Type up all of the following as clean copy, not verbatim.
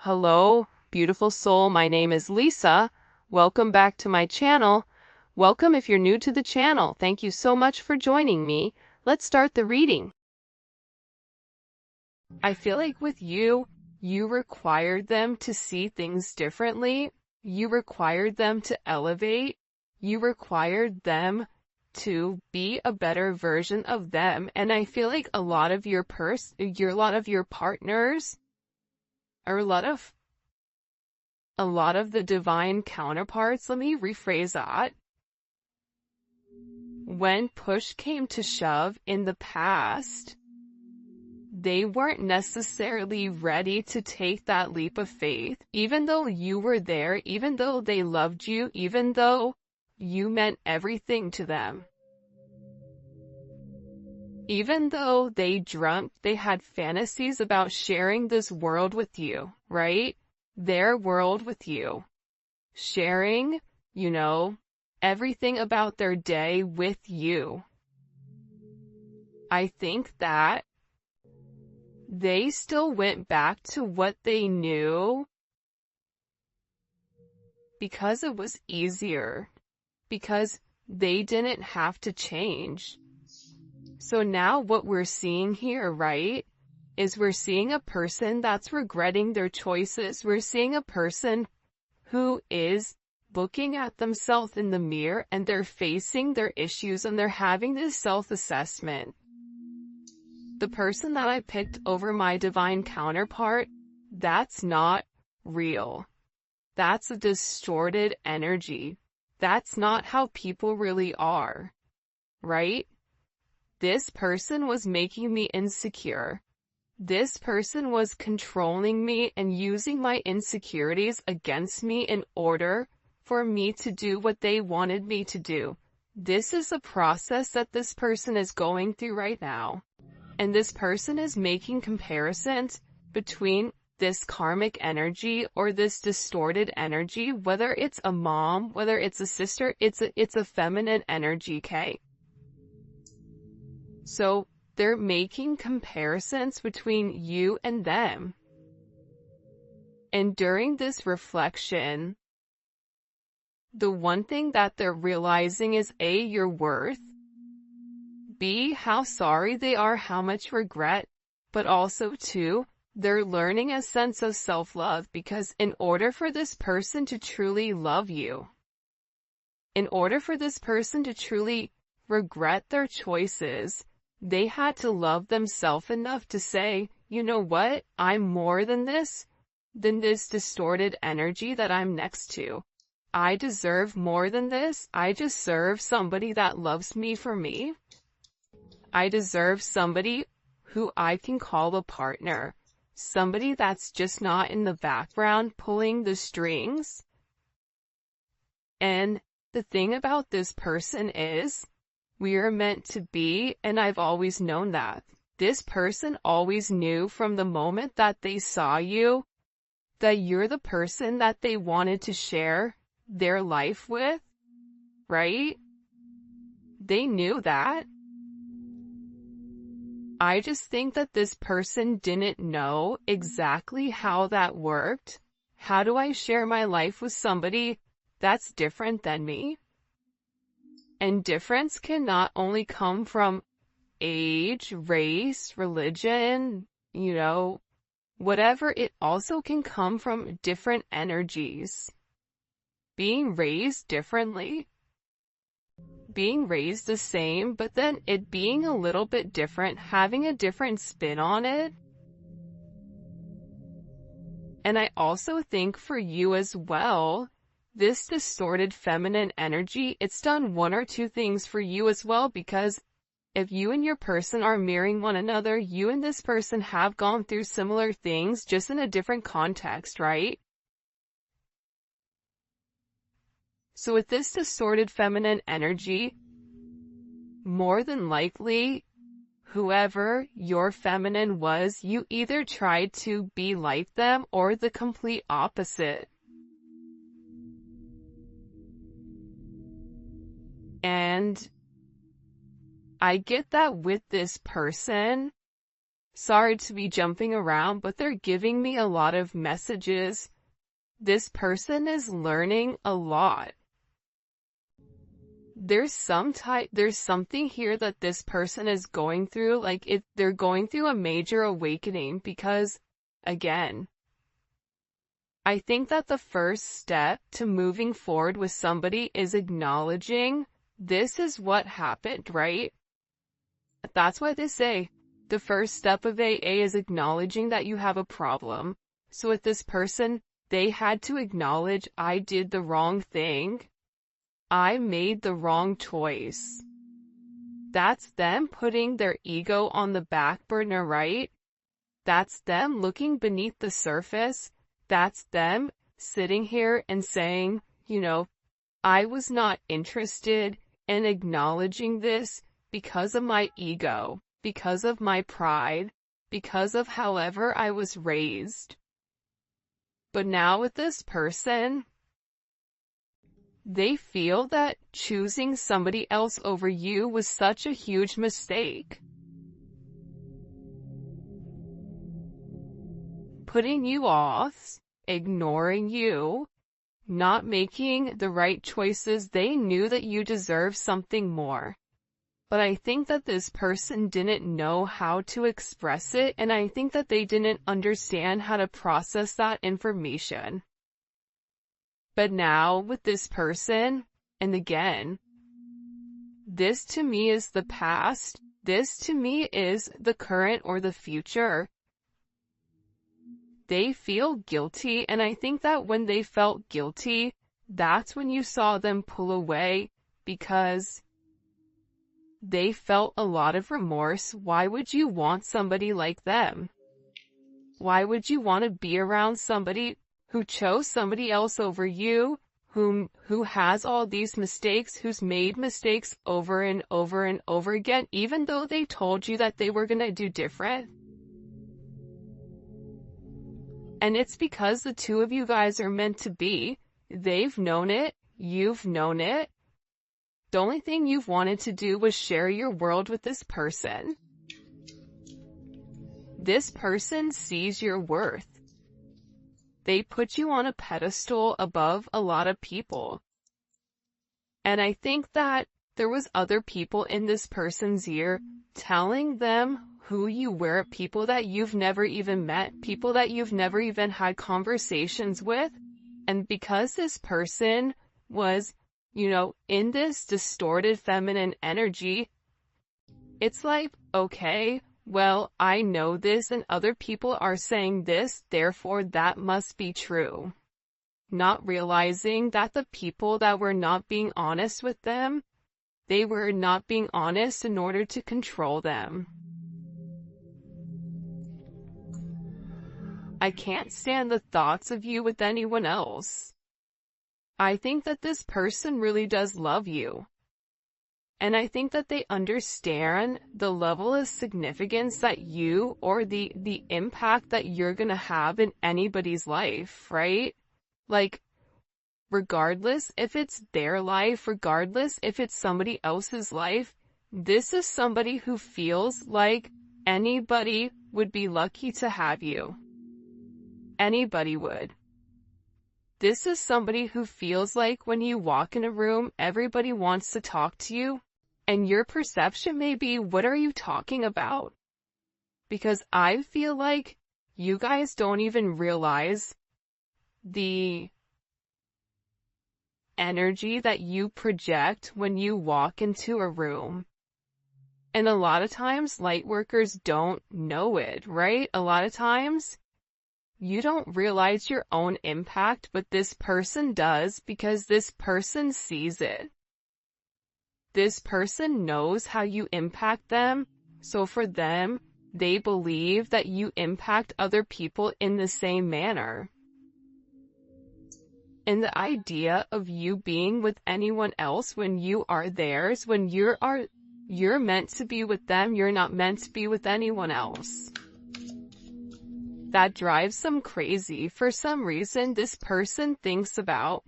Hello, beautiful soul. My name is Lisa. Welcome back to my channel. Welcome if you're new to the channel. Thank you so much for joining me. Let's start the reading. I feel like with you required them to see things differently. You required them to elevate. You required them to be a better version of them. And I feel like a lot of your partners, or a lot of the divine counterparts, let me rephrase that. When push came to shove in the past, they weren't necessarily ready to take that leap of faith, even though you were there, even though they loved you, even though you meant everything to them. Even though they had fantasies about sharing this world with you, right? Their world with you. Sharing, everything about their day with you. I think that they still went back to what they knew because it was easier, because they didn't have to change. So now what we're seeing here, right, is we're seeing a person that's regretting their choices. We're seeing a person who is looking at themselves in the mirror and they're facing their issues and they're having this self-assessment. The person that I picked over my divine counterpart, that's not real. That's a distorted energy. That's not how people really are, right? This person was making me insecure. This person was controlling me and using my insecurities against me in order for me to do what they wanted me to do. This is a process that this person is going through right now. And this person is making comparisons between this karmic energy or this distorted energy, whether it's a mom, whether it's a sister, it's a feminine energy, okay? So they're making comparisons between you and them. And during this reflection, the one thing that they're realizing is A, your worth, B, how sorry they are, how much regret, but also 2, they're learning a sense of self-love, because in order for this person to truly love you, in order for this person to truly regret their choices, they had to love themselves enough to say, you know what, I'm more than this distorted energy that I'm next to. I deserve more than this. I deserve somebody that loves me for me. I deserve somebody who I can call a partner. Somebody that's just not in the background pulling the strings. And the thing about this person is, we are meant to be, and I've always known that. This person always knew from the moment that they saw you that you're the person that they wanted to share their life with, right? They knew that. I just think that this person didn't know exactly how that worked. How do I share my life with somebody that's different than me? And difference can not only come from age, race, religion, whatever. It also can come from different energies. Being raised differently. Being raised the same, but then it being a little bit different, having a different spin on it. And I also think for you as well, this distorted feminine energy, it's done one or two things for you as well, because if you and your person are mirroring one another, you and this person have gone through similar things, just in a different context, right? So with this distorted feminine energy, more than likely, whoever your feminine was, you either tried to be like them or the complete opposite. And I get that with this person, Sorry to be jumping around, but they're giving me a lot of messages. This person is learning a lot. There's something here that this person is going through, like they're going through a major awakening because, again, I think that the first step to moving forward with somebody is acknowledging this is what happened, right? That's why they say the first step of AA is acknowledging that you have a problem. So with this person, they had to acknowledge, I did the wrong thing. I made the wrong choice. That's them putting their ego on the back burner, right? That's them looking beneath the surface. That's them sitting here and saying, I was not interested in acknowledging this because of my ego, because of my pride, because of however I was raised. But now with this person, they feel that choosing somebody else over you was such a huge mistake. Putting you off, ignoring you, not making the right choices. They knew that you deserve something more. But I think that this person didn't know how to express it, and I think that they didn't understand how to process that information. But now with this person, and again, this to me is the past, this to me is the current or the future. They feel guilty, and I think that when they felt guilty, that's when you saw them pull away, because they felt a lot of remorse. Why would you want somebody like them? Why would you want to be around somebody who chose somebody else over you, who has all these mistakes, who's made mistakes over and over and over again, even though they told you that they were going to do different? And it's because the two of you guys are meant to be. They've known it. You've known it. The only thing you've wanted to do was share your world with this person. This person sees your worth. They put you on a pedestal above a lot of people. And I think that there was other people in this person's ear telling them who you were, people that you've never even met, people that you've never even had conversations with. And because this person was, in this distorted feminine energy, it's like, okay, well, I know this and other people are saying this, therefore that must be true. Not realizing that the people that were not being honest with them, they were not being honest in order to control them. I can't stand the thoughts of you with anyone else. I think that this person really does love you. And I think that they understand the level of significance that you, or the impact that you're gonna have in anybody's life, right? Like, regardless if it's their life, regardless if it's somebody else's life, this is somebody who feels like anybody would be lucky to have you. Anybody would. This is somebody who feels like when you walk in a room, everybody wants to talk to you, and your perception may be, what are you talking about? Because I feel like you guys don't even realize the energy that you project when you walk into a room. And a lot of times, light workers don't know it, right? A lot of times, you don't realize your own impact, but this person does, because this person sees it. This person knows how you impact them, so for them, they believe that you impact other people in the same manner. And the idea of you being with anyone else when you are theirs, when you're meant to be with them, you're not meant to be with anyone else. That drives them crazy. For some reason, this person thinks about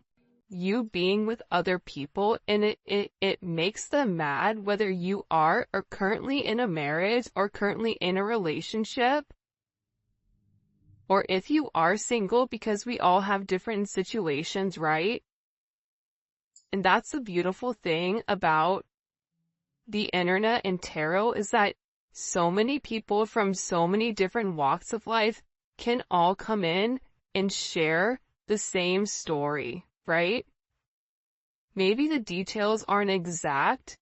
you being with other people, and it makes them mad whether you are or currently in a marriage or currently in a relationship, or if you are single, because we all have different situations, right? And that's the beautiful thing about the internet and tarot, is that so many people from so many different walks of life can all come in and share the same story, right? Maybe the details aren't exact,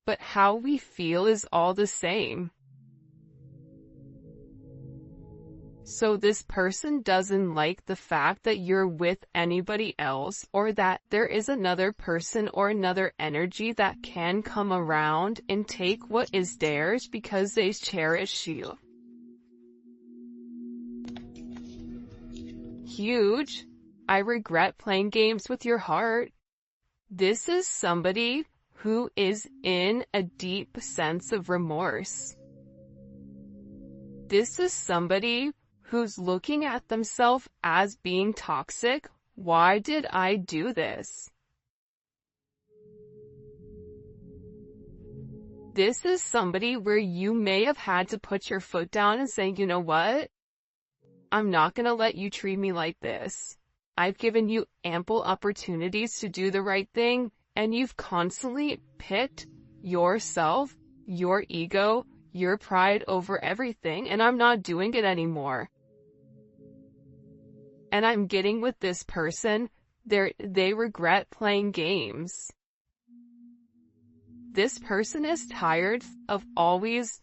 but how we feel is all the same. So this person doesn't like the fact that you're with anybody else, or that there is another person or another energy that can come around and take what is theirs because they cherish you. Huge. I regret playing games with your heart. This is somebody who is in a deep sense of remorse. This is somebody who's looking at themselves as being toxic. Why did I do this? This is somebody where you may have had to put your foot down and say, you know what? I'm not going to let you treat me like this. I've given you ample opportunities to do the right thing, and you've constantly picked yourself, your ego, your pride over everything, and I'm not doing it anymore. And I'm getting with this person, they regret playing games. This person is tired of always,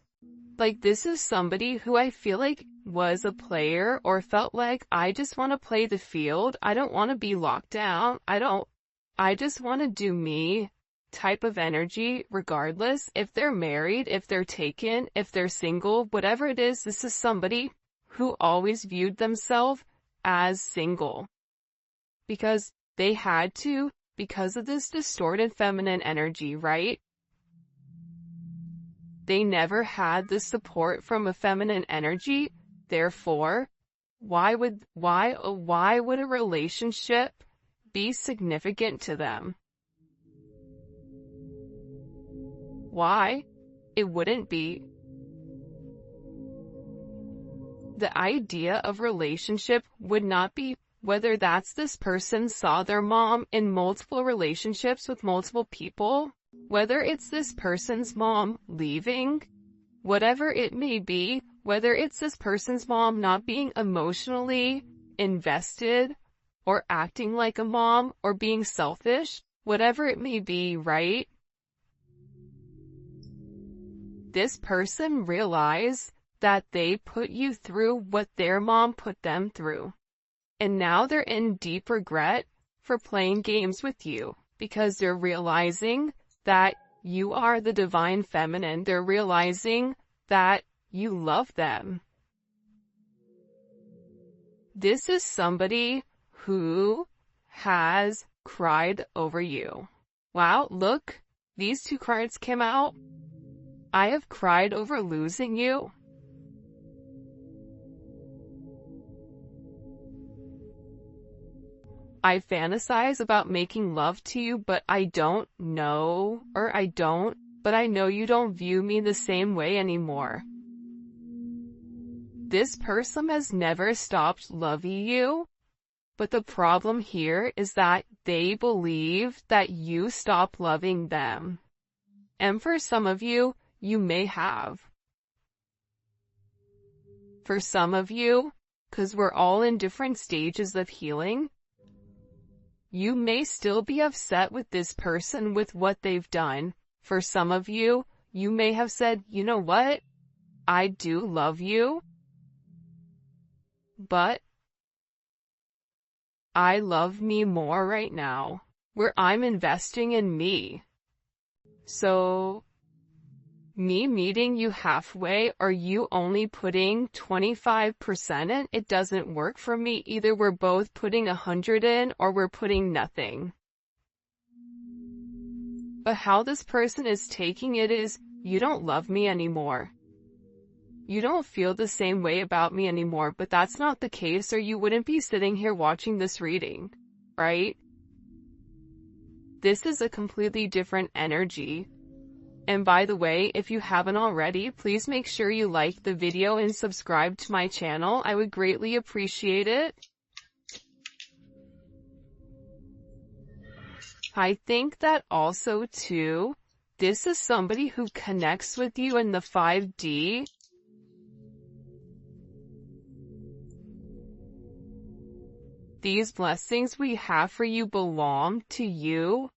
like, this is somebody who I feel like was a player or felt like, I just want to play the field. I don't want to be locked down. I just want to do me type of energy, regardless if they're married, if they're taken, if they're single, whatever it is. This is somebody who always viewed themselves as single because they had to, because of this distorted feminine energy, right? They never had the support from a feminine energy. Therefore, why would a relationship be significant to them? Why? It wouldn't be. The idea of relationship would not be whether that's this person saw their mom in multiple relationships with multiple people, whether it's this person's mom leaving, whatever it may be, whether it's this person's mom not being emotionally invested or acting like a mom or being selfish, whatever it may be, right? This person realized that they put you through what their mom put them through. And now they're in deep regret for playing games with you because they're realizing that you are the divine feminine. They're realizing that you love them. This is somebody who has cried over you. Wow, look, these two cards came out. I have cried over losing you. I fantasize about making love to you, but I don't know, but I know you don't view me the same way anymore. This person has never stopped loving you, but the problem here is that they believe that you stop loving them. And for some of you, you may have. For some of you, because we're all in different stages of healing, you may still be upset with this person with what they've done. For some of you, you may have said, you know what? I do love you, but I love me more right now, where I'm investing in me. So, me meeting you halfway or you only putting 25% in, it doesn't work for me. Either we're both putting 100 in or we're putting nothing. But how this person is taking it is, you don't love me anymore. You don't feel the same way about me anymore, but that's not the case or you wouldn't be sitting here watching this reading. right? This is a completely different energy. And by the way, if you haven't already, please make sure you like the video and subscribe to my channel. I would greatly appreciate it. I think that also too, this is somebody who connects with you in the 5D. These blessings we have for you belong to you.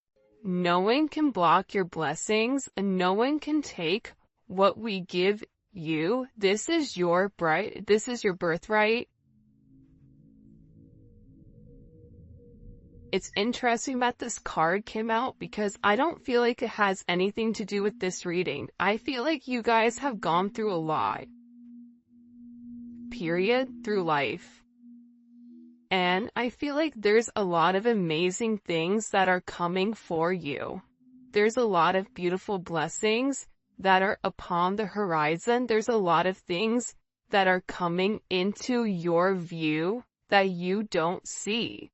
No one can block your blessings, and no one can take what we give you. This is your birthright. It's interesting that this card came out because I don't feel like it has anything to do with this reading. I feel like you guys have gone through a lot. Period. Through life. And I feel like there's a lot of amazing things that are coming for you. There's a lot of beautiful blessings that are upon the horizon. There's a lot of things that are coming into your view that you don't see.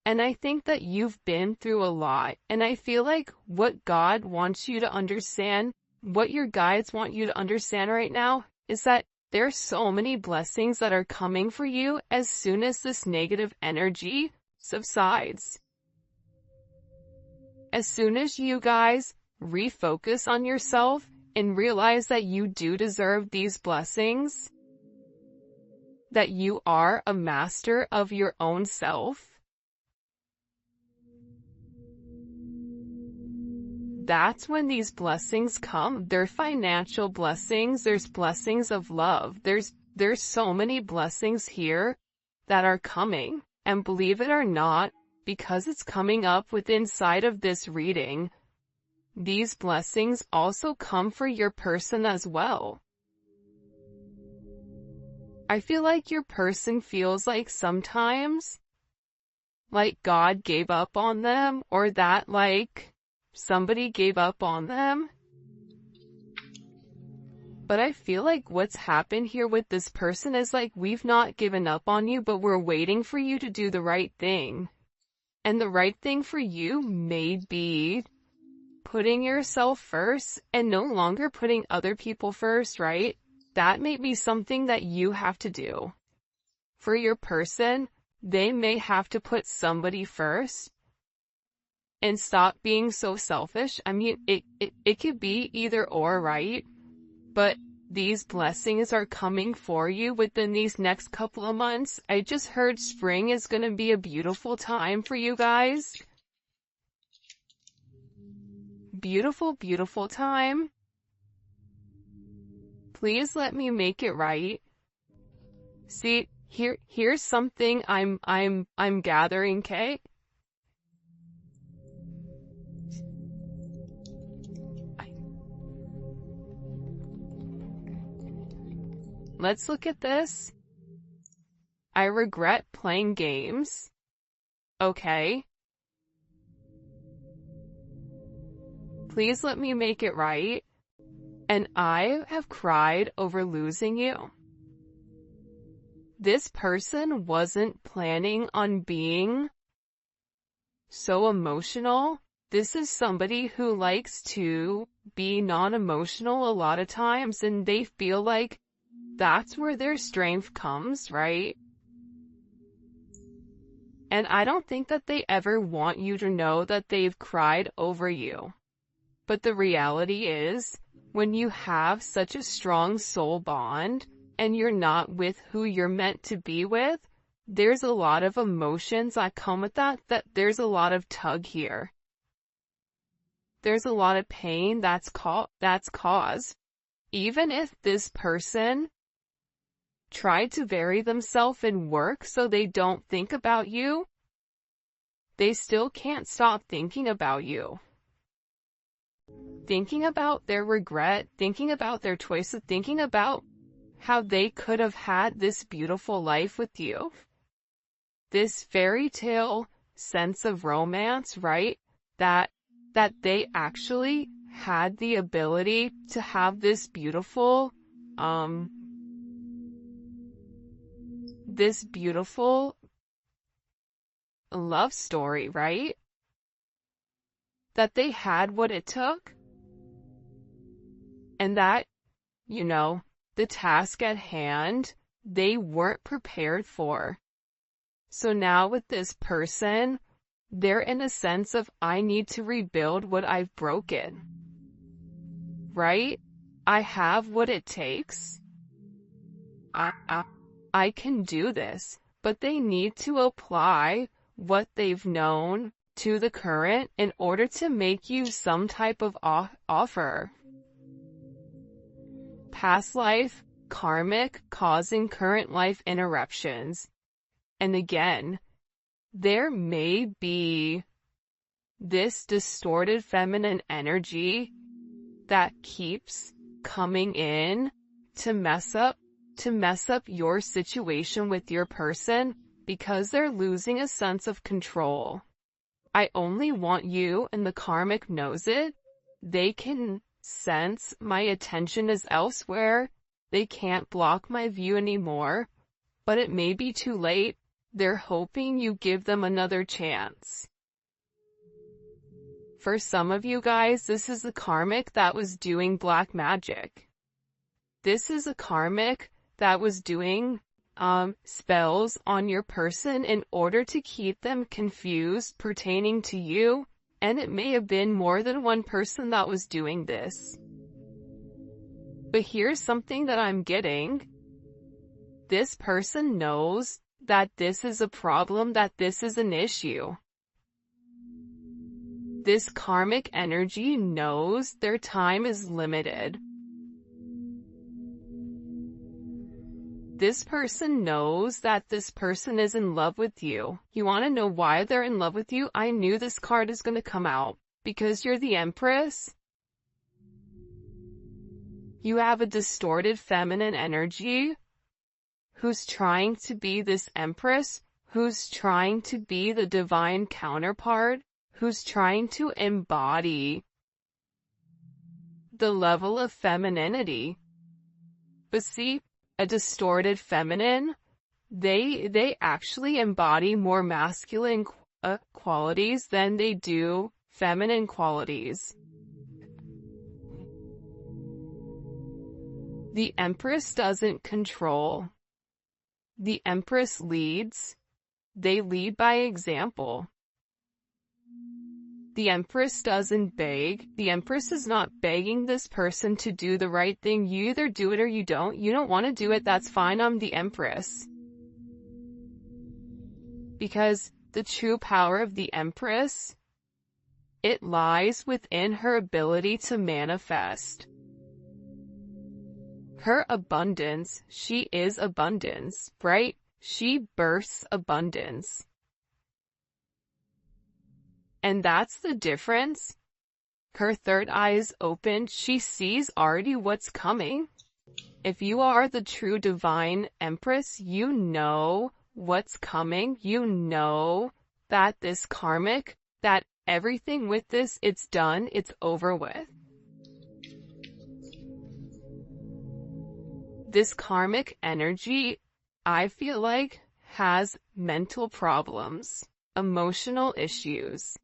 And I think that you've been through a lot. And I feel like what God wants you to understand, what your guides want you to understand right now, is that there are so many blessings that are coming for you as soon as this negative energy subsides. As soon as you guys refocus on yourself and realize that you do deserve these blessings, that you are a master of your own self, that's when these blessings come. They're financial blessings. There's blessings of love. There's so many blessings here that are coming. And believe it or not, because it's coming up with inside of this reading, these blessings also come for your person as well. I feel like your person feels like sometimes like God gave up on them, or that like somebody gave up on them. But I feel like what's happened here with this person is like, we've not given up on you, but we're waiting for you to do the right thing. And the right thing for you may be putting yourself first and no longer putting other people first, right? That may be something that you have to do. For your person, they may have to put somebody first and stop being so selfish. I mean, it could be either or, right? But these blessings are coming for you within these next couple of months. I just heard spring is going to be a beautiful time for you guys. Beautiful, beautiful time. Please let me make it right. See, here's something I'm gathering, okay? Let's look at this. I regret playing games. Okay. Please let me make it right. And I have cried over losing you. This person wasn't planning on being so emotional. This is somebody who likes to be non-emotional a lot of times, and they feel like that's where their strength comes, right? And I don't think that they ever want you to know that they've cried over you. But the reality is, when you have such a strong soul bond, and you're not with who you're meant to be with, there's a lot of emotions that come with that there's a lot of tug here. There's a lot of pain that's caused. Even if this person tried to bury themselves in work so they don't think about you, they still can't stop thinking about you. Thinking about their regret, thinking about their choices, thinking about how they could have had this beautiful life with you. This fairy tale sense of romance, right? That they actually had the ability to have this beautiful love story, right? That they had what it took, and that, the task at hand, they weren't prepared for. So now with this person, they're in a sense of, I need to rebuild what I've broken, right? I have what it takes. I can do this, but they need to apply what they've known to the current in order to make you some type of offer. Past life, karmic, causing current life interruptions. And again, there may be this distorted feminine energy that keeps coming in to mess up your situation with your person because they're losing a sense of control. I only want you, and the karmic knows it. They can sense my attention is elsewhere. They can't block my view anymore, but it may be too late. They're hoping you give them another chance. For some of you guys, this is a karmic that was doing black magic. This is a karmic that was doing spells on your person in order to keep them confused pertaining to you, and it may have been more than one person that was doing this. But here's something that I'm getting. This person knows that this is a problem, that this is an issue. This karmic energy knows their time is limited. This person knows that this person is in love with you. You want to know why they're in love with you? I knew this card is going to come out. Because you're the Empress. You have a distorted feminine energy who's trying to be this Empress, who's trying to be the divine counterpart, who's trying to embody the level of femininity. But see, a distorted feminine, they actually embody more masculine qualities than they do feminine qualities. The Empress doesn't control. The Empress leads. They lead by example. The Empress doesn't beg. The Empress is not begging this person to do the right thing. You either do it or you don't. You don't want to do it, that's fine. I'm the Empress. Because the true power of the Empress, it lies within her ability to manifest. Her abundance, she is abundance, right? She births abundance. And that's the difference. Her third eye is open. She sees already what's coming. If you are the true divine Empress, you know what's coming. You know that this karmic, that everything with this, it's done, it's over with. This karmic energy, I feel like, has mental problems, emotional issues.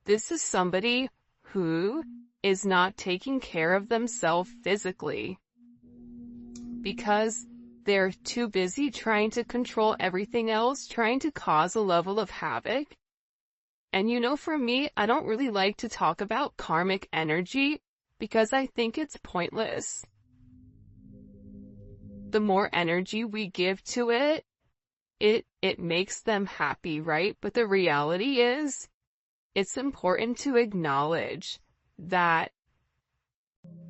This is somebody who is not taking care of themselves physically because they're too busy trying to control everything else, trying to cause a level of havoc. And for me, I don't really like to talk about karmic energy because I think it's pointless. The more energy we give to it, it makes them happy, right? But the reality is, it's important to acknowledge that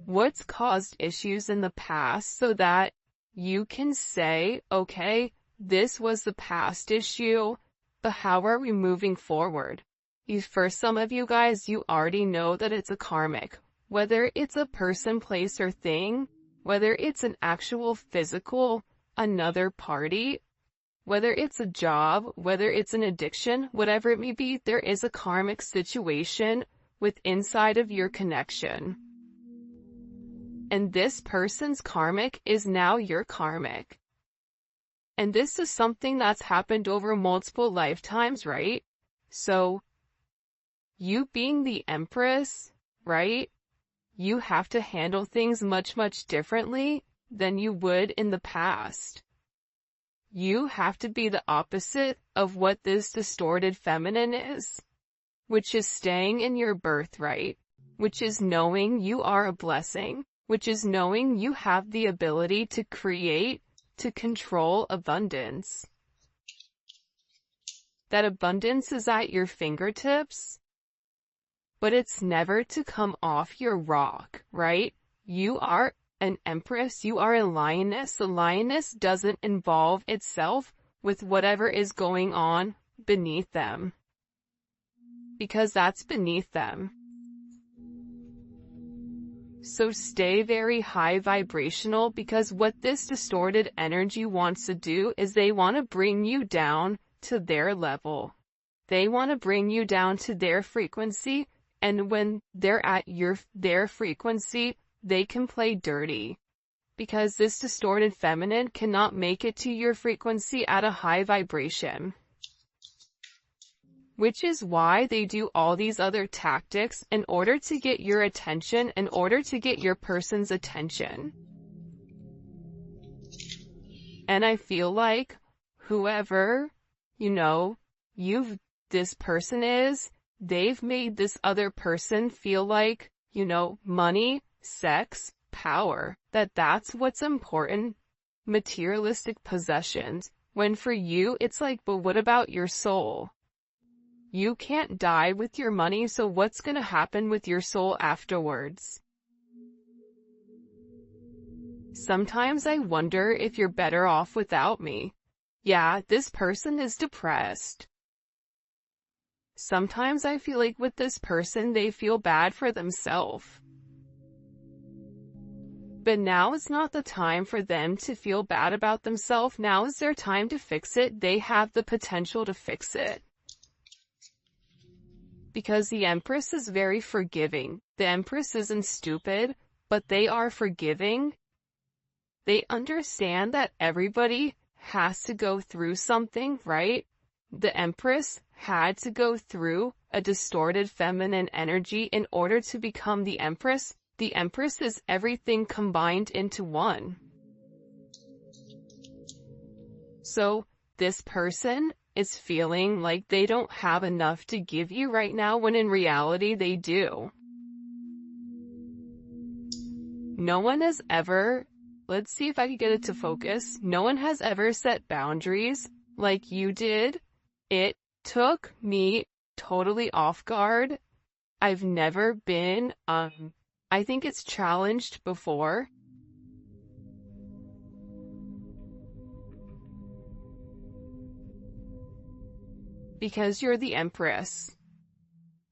what's caused issues in the past so that you can say, okay, this was the past issue, but how are we moving forward? For some of you guys, you already know that it's a karmic. Whether it's a person, place, or thing, whether it's an actual physical, another party, whether it's a job, whether it's an addiction, whatever it may be, there is a karmic situation with inside of your connection. And this person's karmic is now your karmic. And this is something that's happened over multiple lifetimes, right? So, you being the Empress, right? You have to handle things much, much differently than you would in the past. You have to be the opposite of what this distorted feminine is, which is staying in your birthright, which is knowing you are a blessing, which is knowing you have the ability to create, to control abundance. That abundance is at your fingertips, but it's never to come off your rock, right? You are an empress, you are a lioness. The lioness doesn't involve itself with whatever is going on beneath them, because that's beneath them. So stay very high vibrational, because what this distorted energy wants to do is they want to bring you down to their level. They want to bring you down to their frequency, and when they're at their frequency, they can play dirty. Because this distorted feminine cannot make it to your frequency at a high vibration. Which is why they do all these other tactics in order to get your attention, in order to get your person's attention. And I feel like whoever, this person is, they've made this other person feel like, money, sex, power, that's what's important, materialistic possessions, when for you it's like, but what about your soul? You can't die with your money, so what's gonna happen with your soul afterwards? Sometimes I wonder if you're better off without me. Yeah, this person is depressed. Sometimes I feel like with this person they feel bad for themselves. But now is not the time for them to feel bad about themselves. Now is their time to fix it. They have the potential to fix it. Because the Empress is very forgiving. The Empress isn't stupid, but they are forgiving. They understand that everybody has to go through something, right? The Empress had to go through a distorted feminine energy in order to become the Empress. The Empress is everything combined into one. So, this person is feeling like they don't have enough to give you right now, when in reality they do. No one has ever, let's see if I can get it to focus. No one has ever set boundaries like you did. It took me totally off guard. I've never been, I think it's challenged before. Because you're the Empress.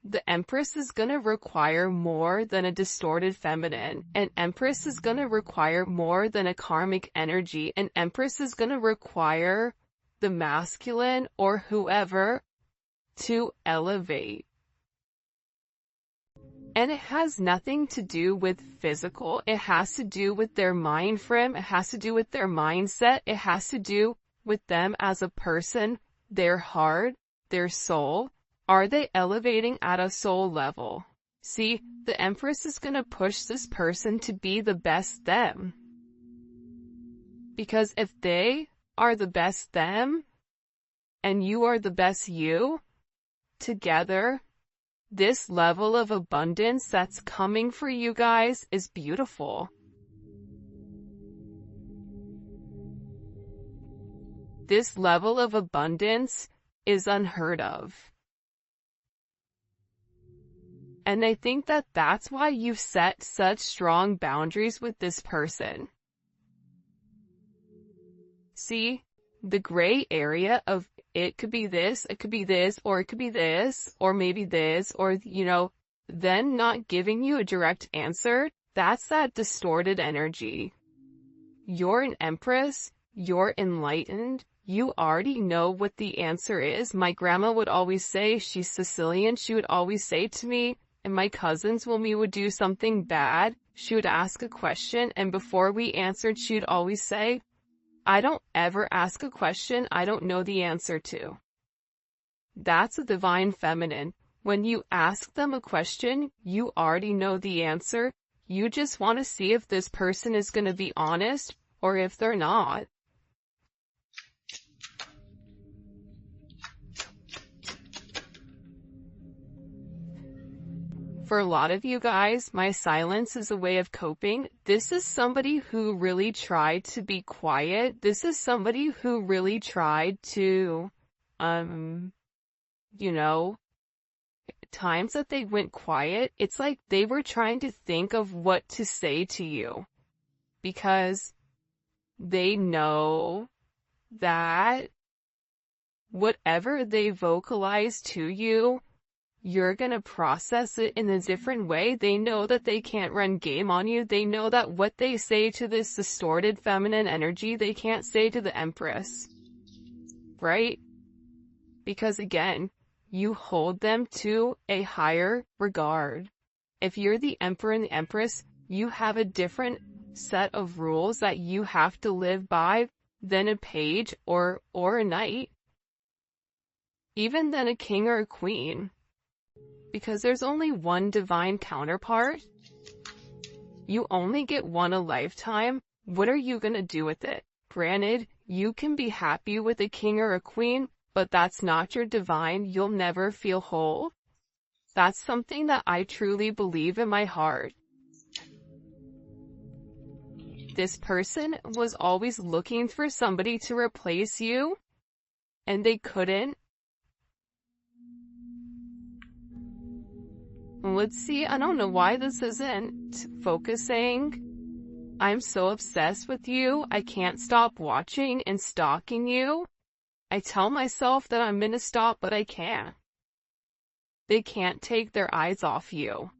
The Empress is gonna require more than a distorted feminine. An Empress is gonna require more than a karmic energy. An Empress is gonna require the masculine or whoever to elevate. And it has nothing to do with physical. It has to do with their mind frame. It has to do with their mindset. It has to do with them as a person, their heart, their soul. Are they elevating at a soul level? See, the Empress is going to push this person to be the best them. Because if they are the best them, and you are the best you, together, this level of abundance that's coming for you guys is beautiful. This level of abundance is unheard of. And I think that that's why you've set such strong boundaries with this person. See, the gray area of it could be this, it could be this, or it could be this, or maybe this, or, then not giving you a direct answer, that's that distorted energy. You're an Empress, you're enlightened, you already know what the answer is. My grandma would always say, she's Sicilian, she would always say to me, and my cousins, when we would do something bad, she would ask a question, and before we answered, she would always say, I don't ever ask a question I don't know the answer to. That's a divine feminine. When you ask them a question, you already know the answer. You just want to see if this person is going to be honest or if they're not. For a lot of you guys, my silence is a way of coping. This is somebody who really tried to be quiet. This is somebody who really tried to, times that they went quiet, it's like they were trying to think of what to say to you. Because they know that whatever they vocalize to you, you're gonna process it in a different way. They know that they can't run game on you. They know that what they say to this distorted feminine energy, they can't say to the Empress. Right? Because again, you hold them to a higher regard. If you're the Emperor and the Empress, you have a different set of rules that you have to live by than a page or a knight. Even than a king or a queen. Because there's only one divine counterpart. You only get one a lifetime. What are you gonna do with it? Granted, you can be happy with a king or a queen, but that's not your divine. You'll never feel whole. That's something that I truly believe in my heart. This person was always looking for somebody to replace you, and they couldn't. Let's see, I don't know why this isn't focusing. I'm so obsessed with you, I can't stop watching and stalking you. I tell myself that I'm gonna stop, but I can't. They can't take their eyes off you.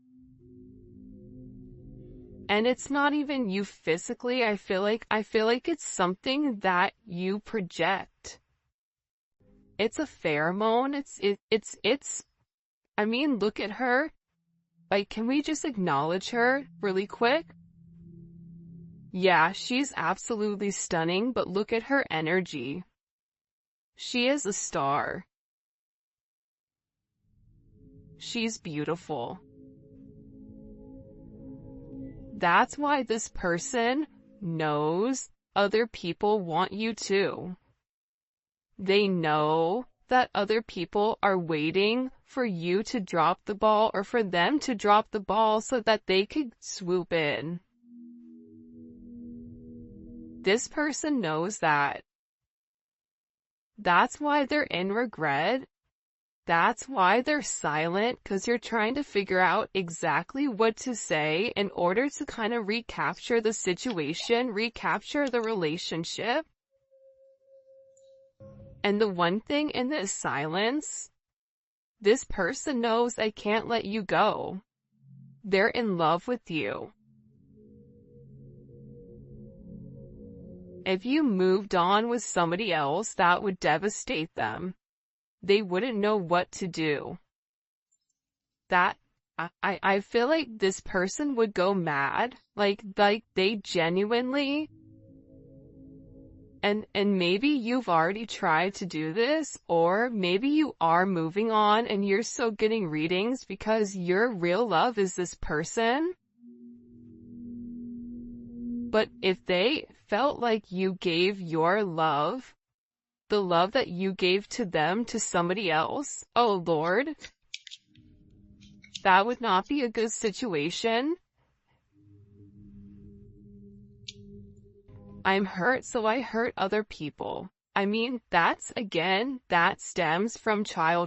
And it's not even you physically, I feel like it's something that you project. It's a pheromone, I mean, look at her. Like, can we just acknowledge her really quick? Yeah, she's absolutely stunning, but look at her energy. She is a star. She's beautiful. That's why this person knows other people want you too. They know that other people are waiting for you to drop the ball or for them to drop the ball so that they could swoop in. This person knows that. That's why they're in regret. That's why they're silent, because you're trying to figure out exactly what to say in order to kind of recapture the situation, recapture the relationship. And the one thing in this silence, this person knows they can't let you go. They're in love with you. If you moved on with somebody else, that would devastate them. They wouldn't know what to do. I feel like this person would go mad. Like they genuinely, and maybe you've already tried to do this, or maybe you are moving on and you're still getting readings because your real love is this person. But if they felt like you gave your love, the love that you gave to them, to somebody else, oh Lord, that would not be a good situation. I'm hurt, so I hurt other people. I mean, that stems from childhood.